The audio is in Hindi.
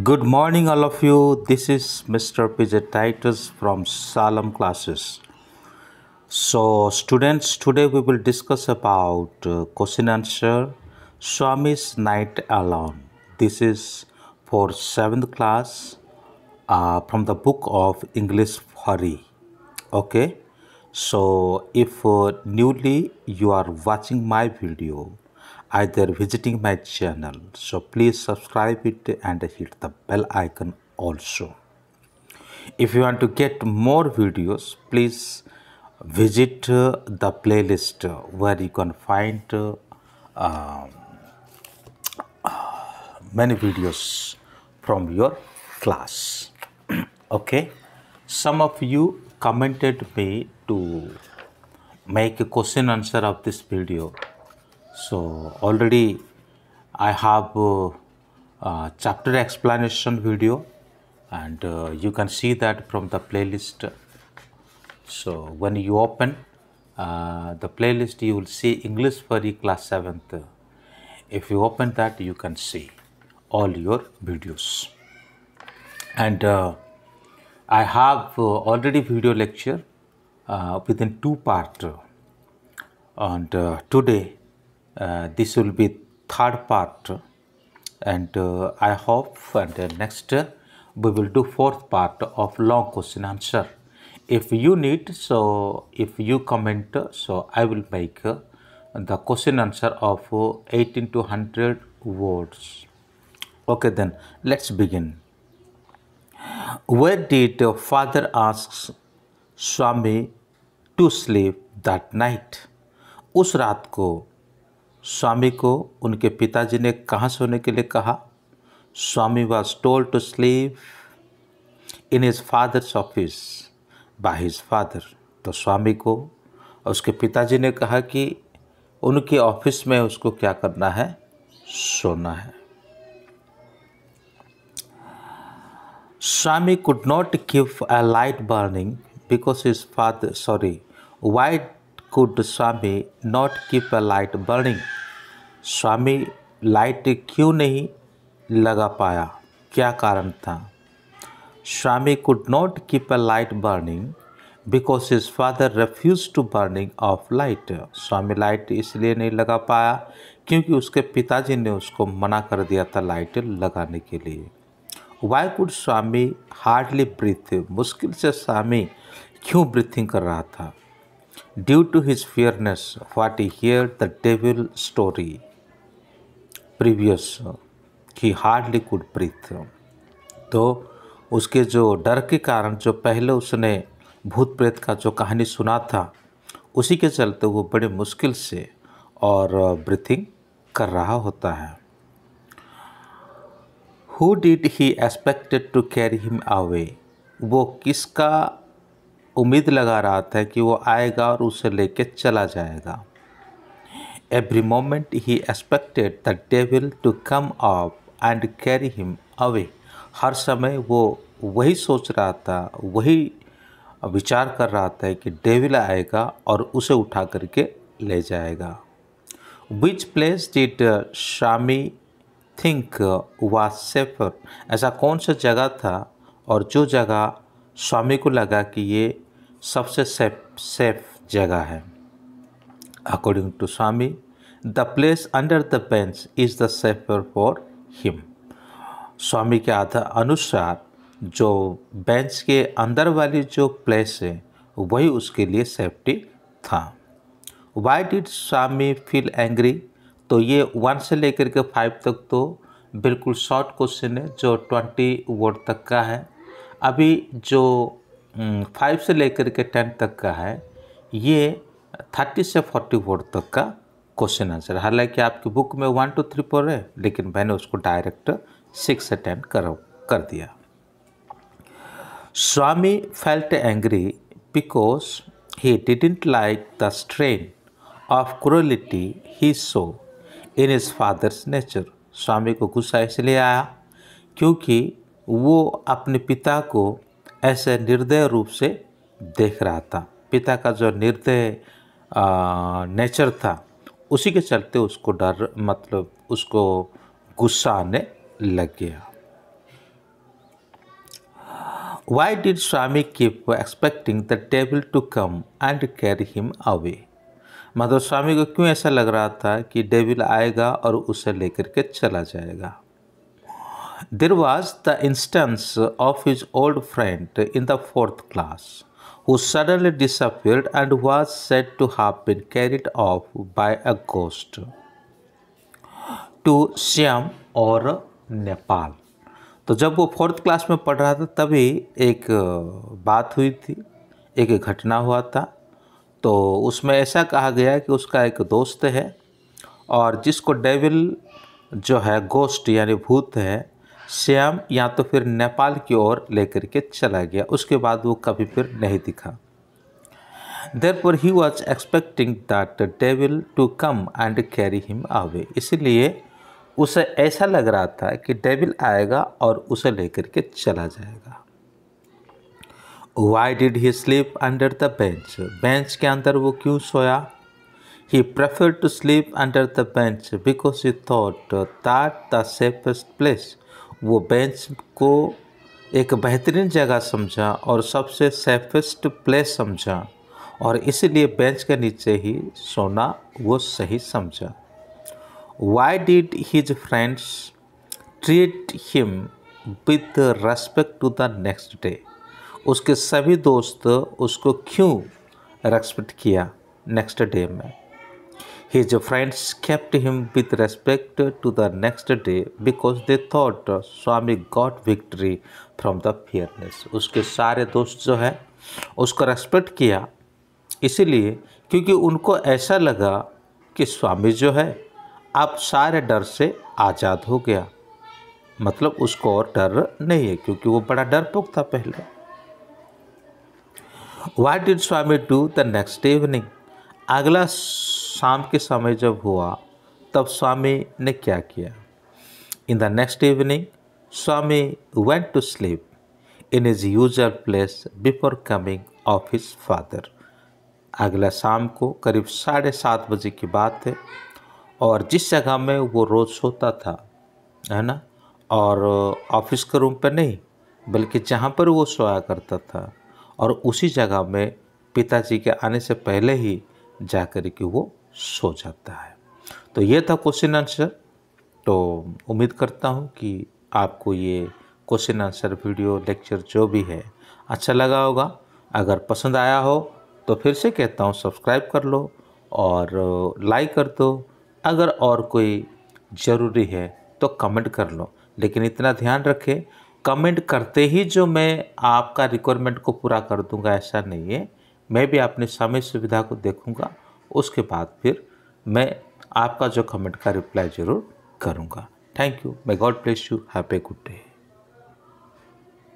Good morning, all of you. This is Mr. PJ Titus from Salem classes. So, students, today we will discuss about question answer Swami's Night Alone. This is for 7th class from the book of English Hari. Okay, so if newly you are watching my video, either visiting my channel, so please subscribe it and hit the bell icon also. If you want to get more videos, please visit the playlist where you can find many videos from your class. Okay, some of you commented me to make a question answer of this video. So already I have chapter explanation video, and you can see that from the playlist. So when you open the playlist, you will see English for class 7th. If you open that, you can see all your videos. And I have already video lecture within 2 parts. And today this will be 3rd part, and I hope and next we will do 4th part of long question answer. If you need, so if you comment, so I will make the question answer of 18 to 100 words. Okay, then let's begin. Where did father asks Swami to sleep that night? उस रात को स्वामी को उनके पिताजी ने कहाँ सोने के लिए कहा? Swami was told to sleep in his father's office by his father. तो स्वामी को उसके पिताजी ने कहा कि उनके ऑफिस में उसको क्या करना है? सोना है. Swami could not keep a light burning because his father why could Swami not keep a light burning? Swami light क्यों नहीं लगा पाया? क्या कारण था? Swami could not keep a light burning because his father refused to burning of light. Swami light इसलिए नहीं लगा पाया क्योंकि उसके पिताजी ने उसको मना कर दिया था लाइट लगाने के लिए. Why could Swami hardly breathe? मुश्किल से स्वामी क्यों ब्रीथिंग कर रहा था? Due to his fearness, what he heard the devil story previous, he hardly could breathe. तो उसके जो डर के कारण जो पहले उसने भूत प्रेत का जो कहानी सुना था, उसी के चलते वो बड़े मुश्किल से और ब्रीथिंग कर रहा होता है. Who did he expected to carry him away? वो किसका उम्मीद लगा रहा था कि वो आएगा और उसे लेके चला जाएगा. Every moment he expected the devil to come up and carry him away. हर समय वो वही सोच रहा था, वही विचार कर रहा था कि डेविल आएगा और उसे उठा करके ले जाएगा. Which place did Swami think was safer? ऐसा कौन सा जगह था और जो जगह स्वामी को लगा कि ये सबसे सेफ जगह है. According to Swami, the place under the bench is the safer for him. Swami के अनुसार जो बेंच के अंदर वाली जो प्लेस है वही उसके लिए सेफ्टी था. Why did Swami feel angry? तो ये 1 से लेकर के 5 तक तो बिल्कुल शॉर्ट क्वेश्चन है जो 20 वर्ड तक का है. अभी जो 5 से लेकर के 10 तक का है ये 30 से 40 वर्ड तक का क्वेश्चन आंसर. हालांकि आपकी बुक में 1 2 3 4 है, लेकिन मैंने उसको डायरेक्ट 6 से 10 कर दिया. Swami felt angry because he didn't like the strain of cruelty he saw in his father's nature. Swami को गुस्सा इसलिए आया क्योंकि वो अपने पिता को ऐसे निर्दय रूप से देख रहा था. पिता का जो निर्दय नेचर था उसी के चलते उसको डर उसको गुस्सा आने लग गया. Why did Swami keep expecting the devil to come and carry him away? मतलब स्वामी को क्यों ऐसा लग रहा था कि डेविल आएगा और उसे लेकर के चला जाएगा? There was the instance of his old friend in the 4th class who suddenly disappeared and was said to have been carried off by a ghost to Siam और नेपाल। तो जब वो 4th क्लास में पढ़ रहा था तभी एक बात हुई थी, एक घटना हुआ था। तो उसमें ऐसा कहा गया कि उसका एक दोस्त है और जिसको डेविल जो है गोस्ट यानी भूत है श्याम या तो फिर नेपाल की ओर लेकर के चला गया। उसके बाद वो कभी फिर नहीं दिखा। Therefore he was expecting that the devil to come and carry him away। इसीलिए उसे ऐसा लग रहा था कि डेविल आएगा और उसे लेकर के चला जाएगा। Why did he sleep under the bench? Bench के अंदर वो क्यों सोया? He preferred to sleep under the bench because he thought that the safest place। वो बेंच को एक बेहतरीन जगह समझा और सबसे सेफेस्ट प्लेस समझा और इसीलिए बेंच के नीचे ही सोना वो सही समझा। Why did his friends treat him with respect to the next day? उसके सभी दोस्त उसको क्यों रेस्पेक्ट किया नेक्स्ट डे में? His friends kept him with respect to the next day because they thought Swami got victory from the fearless। उसके सारे दोस्त जो है उसको रेस्पेक्ट किया इसीलिए क्योंकि उनको ऐसा लगा कि स्वामी जो है अब सारे डर से आज़ाद हो गया। मतलब उसको और डर नहीं है क्योंकि वो बड़ा डरपोक था पहले। What did Swami do the next evening? अगला शाम के समय जब हुआ तब स्वामी ने क्या किया? In the next evening, Swami went to sleep in his usual place before coming of his father। अगला शाम को करीब 7:30 बजे की बात है और जिस जगह में वो रोज़ सोता था है ना, और ऑफिस के रूम पर नहीं बल्कि जहाँ पर वो सोया करता था और उसी जगह में पिताजी के आने से पहले ही जाकर के वो सो जाता है। तो ये था क्वेश्चन आंसर। तो उम्मीद करता हूँ कि आपको ये क्वेश्चन आंसर वीडियो लेक्चर जो भी है अच्छा लगा होगा। अगर पसंद आया हो तो फिर से कहता हूँ सब्सक्राइब कर लो और लाइक कर दो। अगर और कोई ज़रूरी है तो कमेंट कर लो, लेकिन इतना ध्यान रखें कमेंट करते ही जो मैं आपका रिक्वायरमेंट को पूरा कर दूंगा ऐसा नहीं है। मैं भी अपनी समय सुविधा को देखूंगा, उसके बाद फिर मैं आपका जो कमेंट का रिप्लाई ज़रूर करूंगा। Thank you. may God bless you। Have a good day.